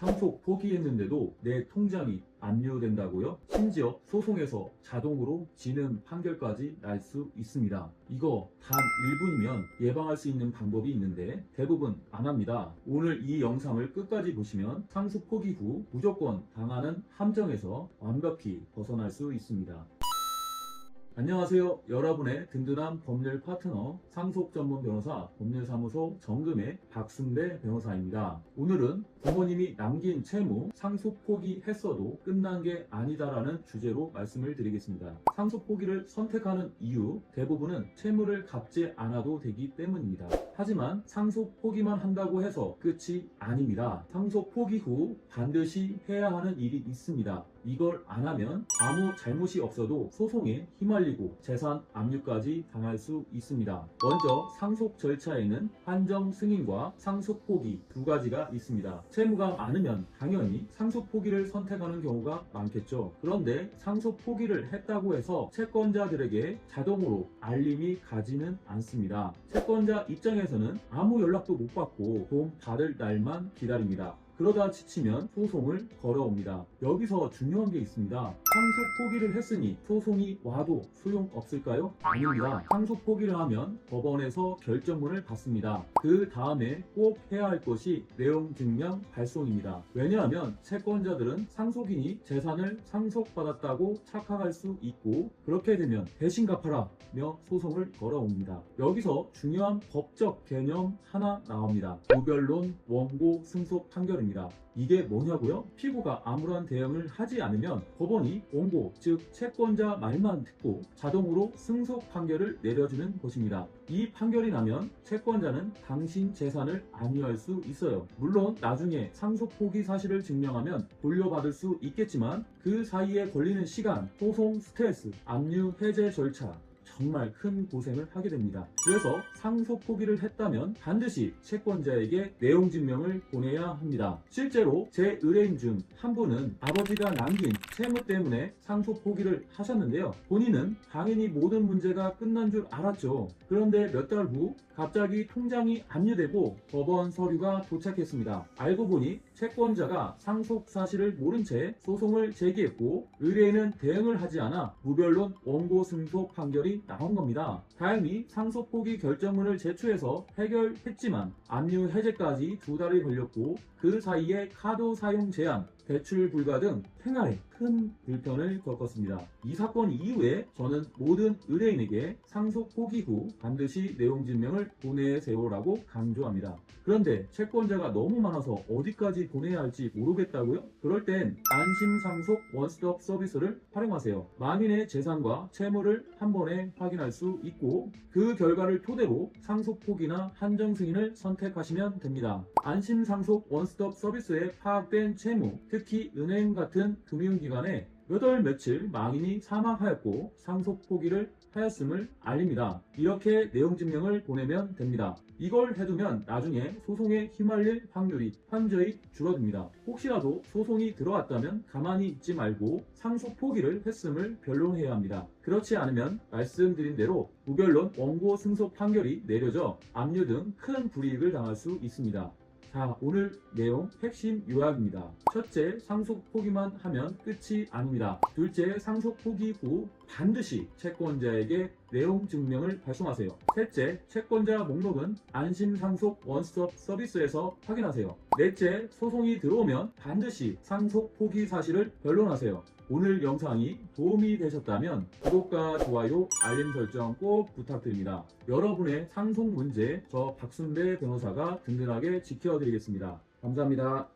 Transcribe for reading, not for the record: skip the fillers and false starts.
상속 포기했는데도 내 통장이 압류된다고요? 심지어 소송에서 자동으로 지는 판결까지 날 수 있습니다. 이거 단 1분이면 예방할 수 있는 방법이 있는데 대부분 안 합니다. 오늘 이 영상을 끝까지 보시면 상속 포기 후 무조건 당하는 함정에서 완벽히 벗어날 수 있습니다. 안녕하세요. 여러분의 든든한 법률 파트너 상속 전문 변호사 법률사무소 정금의 박승배 변호사입니다. 오늘은 부모님이 남긴 채무 상속 포기했어도 끝난 게 아니다라는 주제로 말씀을 드리겠습니다. 상속 포기를 선택하는 이유 대부분은 채무를 갚지 않아도 되기 때문입니다. 하지만 상속 포기만 한다고 해서 끝이 아닙니다. 상속 포기 후 반드시 해야 하는 일이 있습니다. 이걸 안 하면 아무 잘못이 없어도 소송에 휘말리고 재산 압류까지 당할 수 있습니다. 먼저 상속 절차에는 한정 승인과 상속 포기 두 가지가 있습니다. 채무가 많으면 당연히 상속 포기를 선택하는 경우가 많겠죠. 그런데 상속 포기를 했다고 해서 채권자들에게 자동으로 알림이 가지는 않습니다. 채권자 입장에서는 아무 연락도 못 받고 돈 받을 날만 기다립니다. 그러다 지치면 소송을 걸어옵니다. 여기서 중요한 게 있습니다. 상속 포기를 했으니 소송이 와도 소용없을까요? 아닙니다. 상속 포기를 하면 법원에서 결정문을 받습니다. 그 다음에 꼭 해야 할 것이 내용 증명 발송입니다. 왜냐하면 채권자들은 상속인이 재산을 상속받았다고 착각할 수 있고 그렇게 되면 대신 갚아라며 소송을 걸어옵니다. 여기서 중요한 법적 개념 하나 나옵니다. 무변론 원고 승소 판결입니다. 이게 뭐냐고요? 피고가 아무런 대응을 하지 않으면 법원이 원고, 즉 채권자 말만 듣고 자동으로 승소 판결을 내려주는 것입니다. 이 판결이 나면 채권자는 당신 재산을 압류할 수 있어요. 물론 나중에 상속 포기 사실을 증명하면 돌려받을 수 있겠지만 그 사이에 걸리는 시간, 소송 스트레스, 압류 해제 절차 정말 큰 고생을 하게 됩니다. 그래서 상속 포기를 했다면 반드시 채권자에게 내용 증명을 보내야 합니다. 실제로 제 의뢰인 중 한 분은 아버지가 남긴 채무 때문에 상속 포기를 하셨는데요. 본인은 당연히 모든 문제가 끝난 줄 알았죠. 그런데 몇 달 후 갑자기 통장이 압류되고 법원 서류가 도착했습니다. 알고 보니 채권자가 상속 사실을 모른 채 소송을 제기했고 의뢰인은 대응을 하지 않아 무변론 원고 승소 판결이 나온 겁니다. 다행히 상속 포기 결정문을 제출해서 해결했지만 압류 해제까지 2달이 걸렸고 그 사이에 카드 사용 제한, 대출 불가 등 생활에 큰 불편을 겪었습니다. 이 사건 이후에 저는 모든 의뢰인에게 상속 포기 후 반드시 내용 증명을 보내세요라고 강조합니다. 그런데 채권자가 너무 많아서 어디까지 보내야 할지 모르겠다고요? 그럴 땐 안심 상속 원스톱 서비스를 활용하세요. 만인의 재산과 채무를 한 번에 확인할 수 있고 그 결과를 토대로 상속 포기나 한정 승인을 선택하시면 됩니다. 안심 상속 원스톱 서비스에 파악된 채무, 특히 은행 같은 금융기관에 몇 월 며칠 망인이 사망하였고 상속 포기를 하였음을 알립니다. 이렇게 내용 증명을 보내면 됩니다. 이걸 해두면 나중에 소송에 휘말릴 확률이 현저히 줄어듭니다. 혹시라도 소송이 들어왔다면 가만히 있지 말고 상속 포기를 했음을 변론해야 합니다. 그렇지 않으면 말씀드린 대로 무변론 원고 승소 판결이 내려져 압류 등 큰 불이익을 당할 수 있습니다. 자, 오늘 내용 핵심 요약입니다. 첫째, 상속 포기만 하면 끝이 아닙니다. 둘째, 상속 포기 후 반드시 채권자에게 내용 증명을 발송하세요. 셋째, 채권자 목록은 안심 상속 원스톱 서비스에서 확인하세요. 넷째, 소송이 들어오면 반드시 상속 포기 사실을 변론하세요. 오늘 영상이 도움이 되셨다면 구독과 좋아요, 알림 설정 꼭 부탁드립니다. 여러분의 상속 문제 저 박순배 변호사가 든든하게 지켜드리겠습니다. 감사합니다.